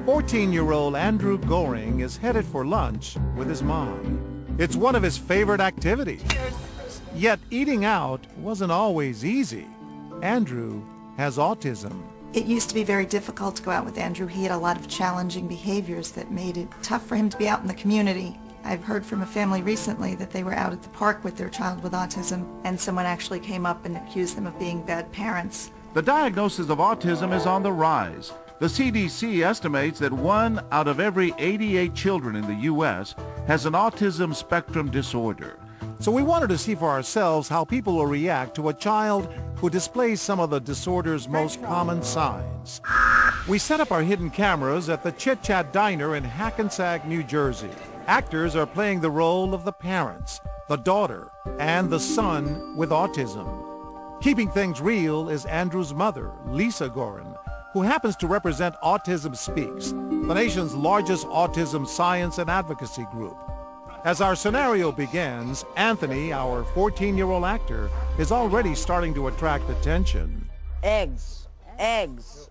14-year-old Andrew Goring is headed for lunch with his mom. It's one of his favorite activities. Yet eating out wasn't always easy. Andrew has autism. It used to be very difficult to go out with Andrew. He had a lot of challenging behaviors that made it tough for him to be out in the community. I've heard from a family recently that they were out at the park with their child with autism, and someone actually came up and accused them of being bad parents. The diagnosis of autism is on the rise. The CDC estimates that 1 out of every 88 children in the U.S. has an autism spectrum disorder. So we wanted to see for ourselves how people will react to a child who displays some of the disorder's most common signs. We set up our hidden cameras at the Chit Chat Diner in Hackensack, New Jersey. Actors are playing the role of the parents, the daughter, and the son with autism. Keeping things real is Andrew's mother, Lisa Gorin, who happens to represent Autism Speaks, the nation's largest autism science and advocacy group. As our scenario begins, Anthony, our 14-year-old actor, is already starting to attract attention. Eggs. Eggs.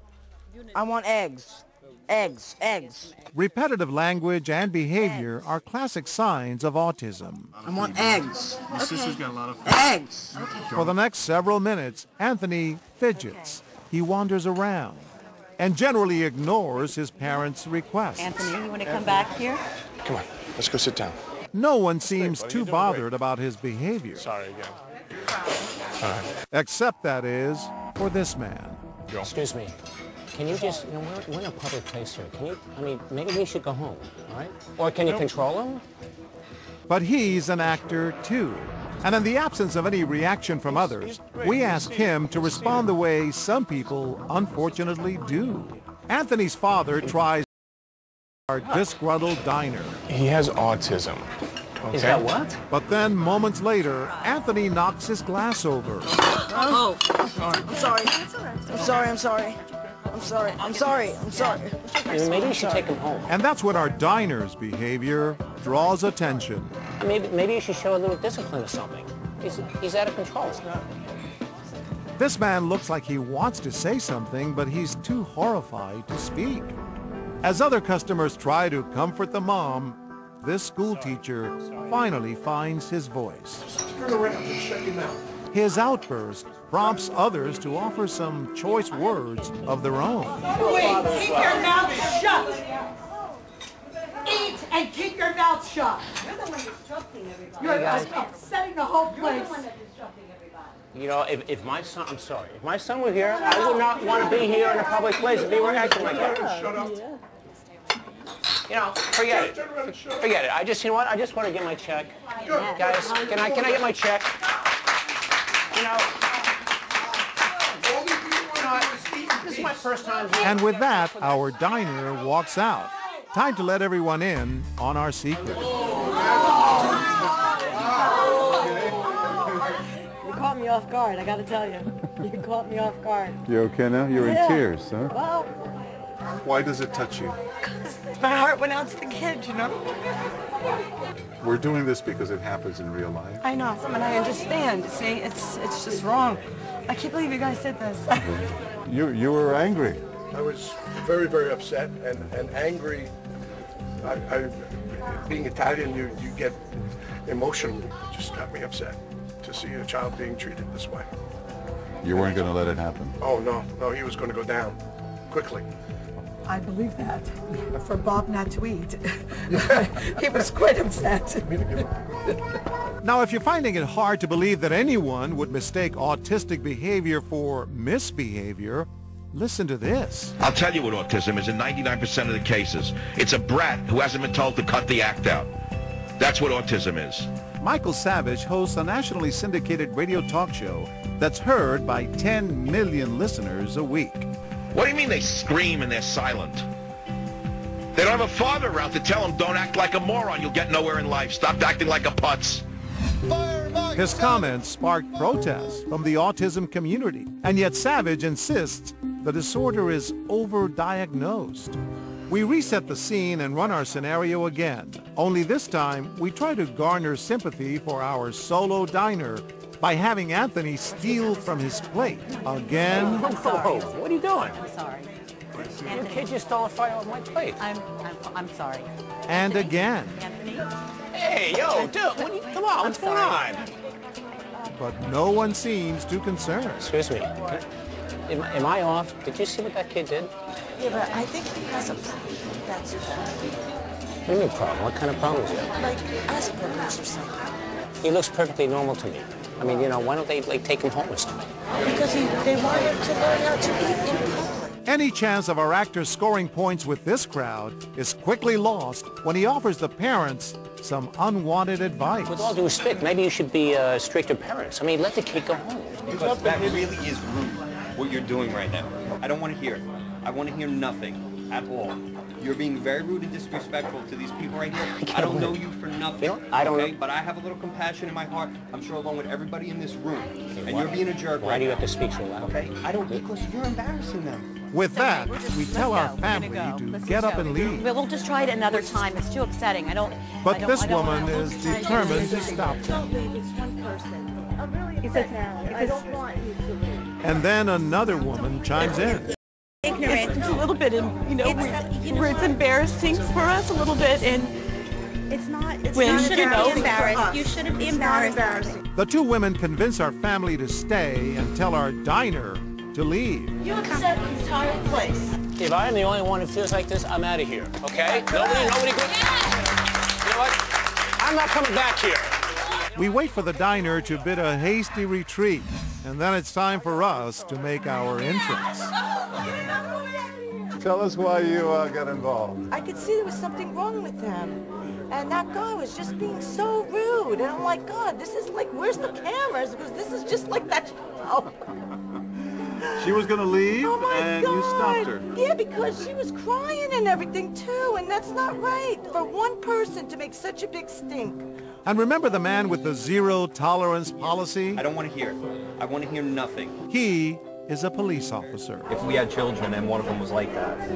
I want eggs. Eggs. Eggs. Repetitive language and behavior are classic signs of autism. I want eggs. My sister's got a lot of eggs. For the next several minutes, Anthony fidgets. He wanders around and generally ignores his parents' requests. Anthony, you want to come back here? Come on, let's go sit down. No one seems too bothered about his behavior. Sorry again. All right. Except, that is, for this man. Excuse me. Can you just, we're in a public place here. Maybe we should go home, all right? Or can you control him? But he's an actor, too. And in the absence of any reaction from others, we ask him to respond the way some people unfortunately do. Anthony's father tries our disgruntled diner. He has autism. Okay? Is that what? But then, moments later, Anthony knocks his glass over. Oh, I'm sorry. I'm sorry. I'm sorry. I'm sorry. I'm sorry. I'm sorry. Maybe you should take him home. And that's when our diner's behavior draws attention. Maybe you should show a little discipline or something. He's out of control. This man looks like he wants to say something, but he's too horrified to speak. As other customers try to comfort the mom, this school teacher finally finds his voice. Turn around and shut your mouth. His outburst prompts others to offer some choice words of their own. Wait, keep your mouth shut! Eat and keep your mouth shut! You're the one disrupting everybody. You're upsetting the whole place. You're the one that's disrupting everybody. If my son, I'm sorry, if my son were here, I would not want to be here in a public place if he were acting like that. Shut up. Forget it. Forget it. I just want to get my check. Guys, can I get my check? This is my first time here. And with that, our diner walks out. Time to let everyone in on our secret. You caught me off guard, I gotta tell you. You caught me off guard. You okay now? You're in tears, huh? Well, Why does it touch you? my heart went out to the kid, We're doing this because it happens in real life. I know, and I understand. See, it's just wrong. I can't believe you guys did this. You were angry. I was very, very upset and angry. Being Italian, you get emotional. It just got me upset to see a child being treated this way. You weren't going to let it happen. Oh, no, he was going to go down quickly. I believe that. For Bob not to eat. He was quite upset. Now, if you're finding it hard to believe that anyone would mistake autistic behavior for misbehavior, listen to this. I'll tell you what autism is in 99% of the cases. It's a brat who hasn't been told to cut the act out. That's what autism is. Michael Savage hosts a nationally syndicated radio talk show that's heard by 10 million listeners a week. What do you mean they scream and they're silent? They don't have a father around to tell them, don't act like a moron, you'll get nowhere in life. Stop acting like a putz. His comments sparked protests from the autism community, and yet Savage insists the disorder is overdiagnosed. We reset the scene and run our scenario again, only this time we try to garner sympathy for our solo diner by having Anthony steal from his plate again. Whoa, what are you doing? I'm sorry. Your kid just stole a fire on my plate. I'm sorry. And again. Anthony? Hey, yo, dude, come on, what's going on? But no one seems too concerned. Excuse me. Am I off? Did you see what that kid did? Yeah, but I think he has a problem. That's all. What do you mean problem? What kind of problem is it? Like Asperger's or something. He looks perfectly normal to me. I mean, you know, why don't they, like, take him home or something? Because they want him to learn how to eat in public. Any chance of our actors scoring points with this crowd is quickly lost when he offers the parents some unwanted advice. With all due respect, maybe you should be stricter parents. I mean, let the kid go home. Because that really is rude, what you're doing right now. I don't want to hear it. I want to hear nothing at all. You're being very rude and disrespectful to these people right here. I don't know you for nothing. You know, I don't know. But I have a little compassion in my heart. I'm sure along with everybody in this room. And you're being a jerk Why do you have to speak so loud? Okay? I don't, because you're embarrassing them. With that, we tell our family to get up and leave. We'll just try it another time. It's too upsetting. But this woman is determined to stop them. It's one person. I'm really upset now. I don't want you to leave. And then another woman chimes in. It's a little bit, it's embarrassing for us a little bit, and It's not be embarrassed. You shouldn't be embarrassed. The two women convince our family to stay and tell our diner to leave. You upset the entire place. If I am the only one who feels like this, I'm out of here, okay? Nobody good? You know what? I'm not coming back here. We wait for the diner to bid a hasty retreat, and then it's time for us to make our entrance. Tell us why you got involved. I could see there was something wrong with them. And that guy was just being so rude. And I'm like, God, this is like, where's the cameras? Because this is just like that show. She was going to leave, Oh my and God. you stopped her. Yeah, because she was crying and everything too, and that's not right for one person to make such a big stink. And remember the man with the zero tolerance policy? I don't want to hear it. I want to hear nothing. He is a police officer. If we had children and one of them was like that,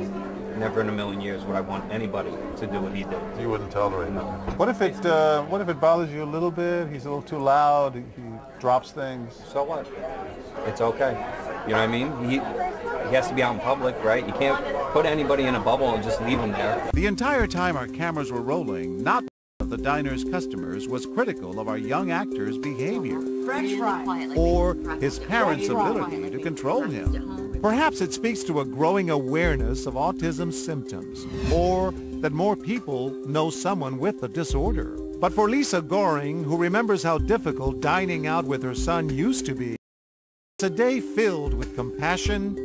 never in a million years would I want anybody to do what he did. You wouldn't tolerate it. What if it bothers you a little bit? He's a little too loud. He drops things. So what? It's okay. You know what I mean? He has to be out in public, right? You can't put anybody in a bubble and just leave him there. The entire time our cameras were rolling, not of the diner's customers was critical of our young actor's behavior or his parents' ability to control him. Perhaps it speaks to a growing awareness of autism symptoms, or that more people know someone with the disorder. But for Lisa Goring, who remembers how difficult dining out with her son used to be, it's a day filled with compassion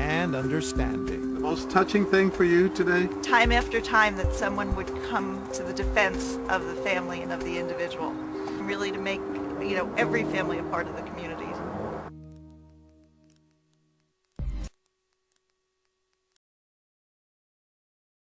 and understanding. The most touching thing for you today? Time after time that someone would come to the defense of the family and of the individual, really to make, every family a part of the community.